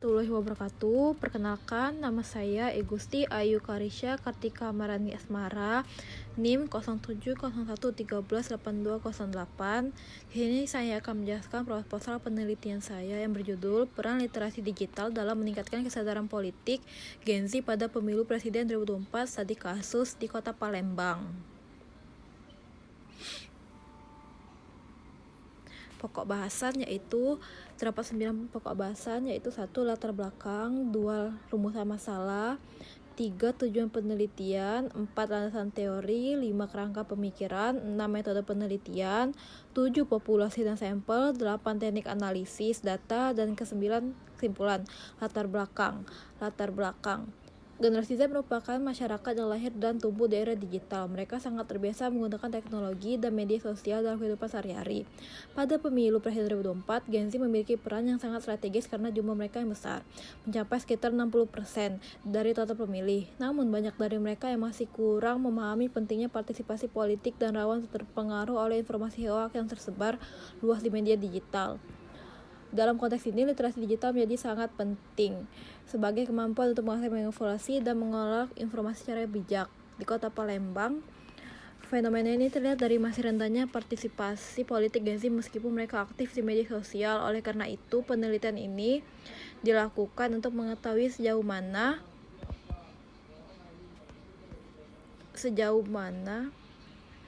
Warahmatullahi wabarakatuh. Perkenalkan, nama saya Igusti Ayu Karisya Kartika Marani Asmara, NIM 0701138208. Di sini saya akan menjelaskan proposal penelitian saya yang berjudul Peran Literasi Digital dalam Meningkatkan Kesadaran Politik Gen Z pada Pemilu Presiden 2024 Studi kasus di Kota Palembang. Pokok bahasan yaitu terdapat 9 pokok bahasan, yaitu 1. Latar belakang, 2. Rumusan masalah, 3. Tujuan penelitian, 4. Landasan teori, 5. Kerangka pemikiran, 6. Metode penelitian, 7. Populasi dan sampel, 8. Teknik analisis data, dan ke-9 kesimpulan. Latar belakang. Generasi Z merupakan masyarakat yang lahir dan tumbuh di era digital. Mereka sangat terbiasa menggunakan teknologi dan media sosial dalam kehidupan sehari-hari. Pada pemilu presiden 2024, Gen Z memiliki peran yang sangat strategis karena jumlah mereka yang besar, mencapai sekitar 60% dari total pemilih. Namun, banyak dari mereka yang masih kurang memahami pentingnya partisipasi politik dan rawan terpengaruh oleh informasi hoaks yang tersebar luas di media digital. Dalam konteks ini, literasi digital menjadi sangat penting sebagai kemampuan untuk mengevaluasi dan mengolah informasi secara bijak. Di Kota Palembang, fenomena ini terlihat dari masih rendahnya partisipasi politik Gen Z meskipun mereka aktif di media sosial. Oleh karena itu, penelitian ini dilakukan untuk mengetahui sejauh mana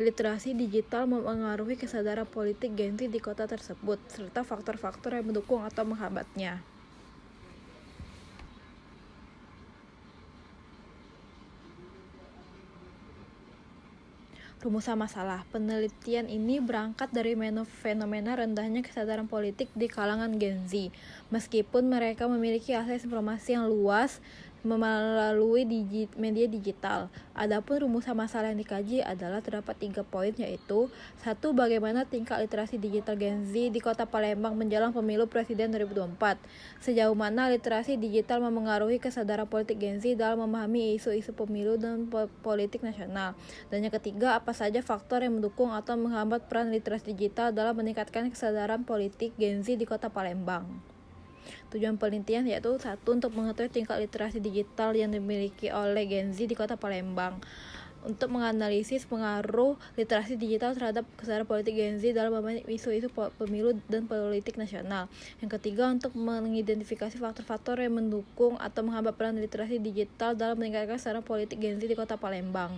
literasi digital mempengaruhi kesadaran politik Gen Z di kota tersebut, serta faktor-faktor yang mendukung atau menghambatnya. Rumusan masalah. Penelitian ini berangkat dari fenomena rendahnya kesadaran politik di kalangan Gen Z, meskipun mereka memiliki akses informasi yang luas melalui media digital. Adapun rumusan masalah yang dikaji adalah terdapat 3 poin, yaitu 1. Bagaimana tingkat literasi digital Gen Z di Kota Palembang menjelang pemilu presiden 2024. Sejauh mana literasi digital memengaruhi kesadaran politik Gen Z dalam memahami isu-isu pemilu dan politik nasional. Dan yang ketiga, apa saja faktor yang mendukung atau menghambat peran literasi digital dalam meningkatkan kesadaran politik Gen Z di Kota Palembang. Tujuan penelitian yaitu 1. Untuk mengetahui tingkat literasi digital yang dimiliki oleh Gen Z di Kota Palembang, untuk menganalisis pengaruh literasi digital terhadap kesadaran politik Gen Z dalam memahami isu-isu pemilu dan politik nasional. Yang ketiga, untuk mengidentifikasi faktor-faktor yang mendukung atau menghambat peran literasi digital dalam meningkatkan kesadaran politik Gen Z di Kota Palembang.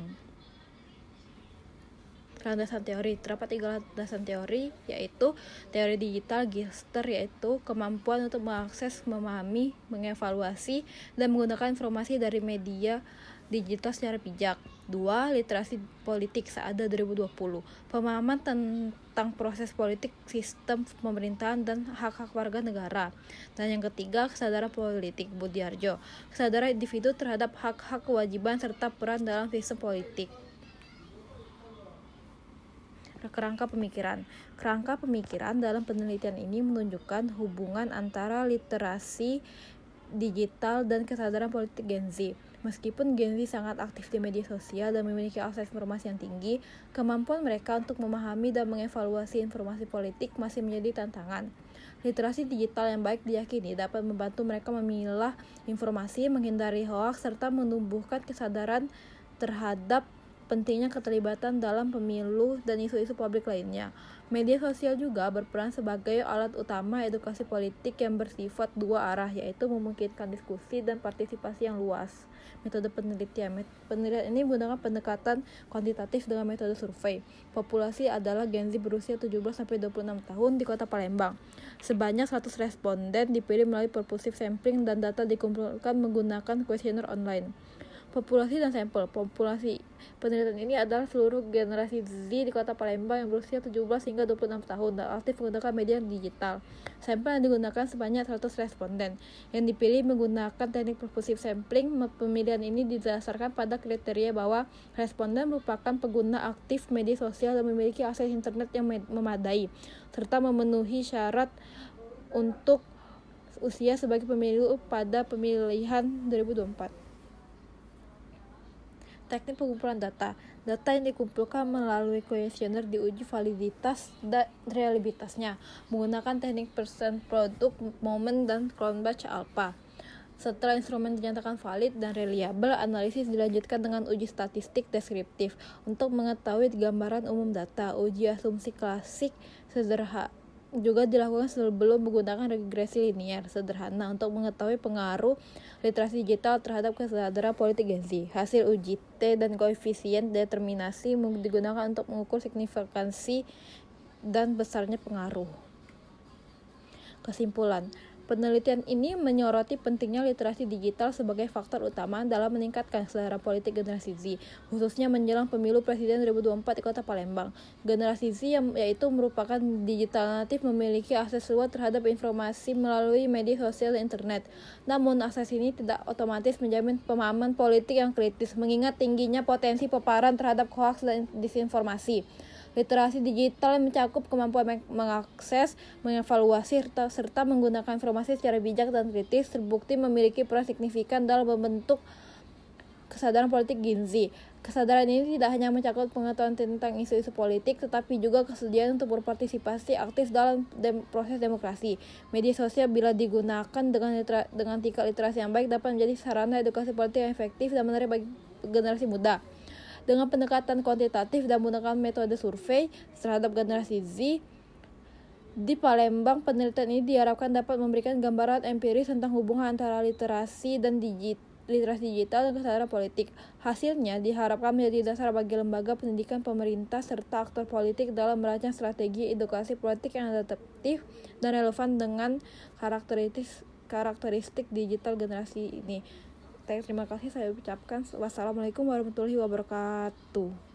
Landasan teori. Terdapat 3 landasan teori, yaitu teori digital Gister, yaitu kemampuan untuk mengakses, memahami, mengevaluasi, dan menggunakan informasi dari media digital secara bijak. 2. Literasi politik SAADA 2020, pemahaman tentang proses politik, sistem pemerintahan, dan hak-hak warga negara. Dan yang ketiga, kesadaran politik Budiarjo, kesadaran individu terhadap hak-hak, kewajiban, serta peran dalam sistem politik. Kerangka pemikiran dalam penelitian ini menunjukkan hubungan antara literasi digital dan kesadaran politik Gen Z. Meskipun Gen Z sangat aktif di media sosial dan memiliki akses informasi yang tinggi, kemampuan mereka untuk memahami dan mengevaluasi informasi politik masih menjadi tantangan. Literasi digital yang baik diyakini dapat membantu mereka memilah informasi, menghindari hoaks, serta menumbuhkan kesadaran terhadap pentingnya keterlibatan dalam pemilu dan isu-isu publik lainnya. Media sosial juga berperan sebagai alat utama edukasi politik yang bersifat dua arah, yaitu memungkinkan diskusi dan partisipasi yang luas. Metode penelitian ini menggunakan pendekatan kuantitatif dengan metode survei. Populasi adalah Gen Z berusia 17-26 tahun di Kota Palembang. Sebanyak 100 responden dipilih melalui purposive sampling dan data dikumpulkan menggunakan kuesioner online. Populasi dan sampel. Populasi penelitian ini adalah seluruh generasi Z di Kota Palembang yang berusia 17 hingga 26 tahun dan aktif menggunakan media digital. Sampel yang digunakan sebanyak 100 responden yang dipilih menggunakan teknik purposive sampling. Pemilihan ini didasarkan pada kriteria bahwa responden merupakan pengguna aktif media sosial dan memiliki akses internet yang memadai, serta memenuhi syarat untuk usia sebagai pemilih pada pemilihan 2024. Teknik pengumpulan data. Data yang dikumpulkan melalui kuesioner diuji validitas dan reliabilitasnya menggunakan teknik persen produk, momen, dan Cronbach alpha. Setelah instrumen dinyatakan valid dan reliabel, analisis dilanjutkan dengan uji statistik deskriptif untuk mengetahui gambaran umum data. Uji asumsi klasik sederhana juga dilakukan sebelum menggunakan regresi linier sederhana untuk mengetahui pengaruh literasi digital terhadap kesadaran politik Gen Z. Hasil uji T dan koefisien determinasi digunakan untuk mengukur signifikansi dan besarnya pengaruh. Kesimpulan, penelitian ini menyoroti pentingnya literasi digital sebagai faktor utama dalam meningkatkan kesadaran politik generasi Z, khususnya menjelang pemilu presiden 2024 di Kota Palembang. Generasi Z yaitu merupakan digital natif memiliki akses luas terhadap informasi melalui media sosial dan internet. Namun, akses ini tidak otomatis menjamin pemahaman politik yang kritis, mengingat tingginya potensi paparan terhadap hoaks dan disinformasi. Literasi digital mencakup kemampuan mengakses, mengevaluasi, serta menggunakan informasi secara bijak dan kritis, terbukti memiliki peran signifikan dalam membentuk kesadaran politik Gen Z. Kesadaran ini tidak hanya mencakup pengetahuan tentang isu-isu politik, tetapi juga kesediaan untuk berpartisipasi aktif dalam proses demokrasi. Media sosial bila digunakan dengan tingkat literasi yang baik dapat menjadi sarana edukasi politik yang efektif dan menarik bagi generasi muda. Dengan pendekatan kuantitatif dan menggunakan metode survei terhadap generasi Z di Palembang, penelitian ini diharapkan dapat memberikan gambaran empiris tentang hubungan antara literasi digital dan kesadaran politik. Hasilnya diharapkan menjadi dasar bagi lembaga pendidikan, pemerintah, serta aktor politik dalam merancang strategi edukasi politik yang adaptif dan relevan dengan karakteristik digital generasi ini. Terima kasih saya ucapkan. Wassalamualaikum warahmatullahi wabarakatuh.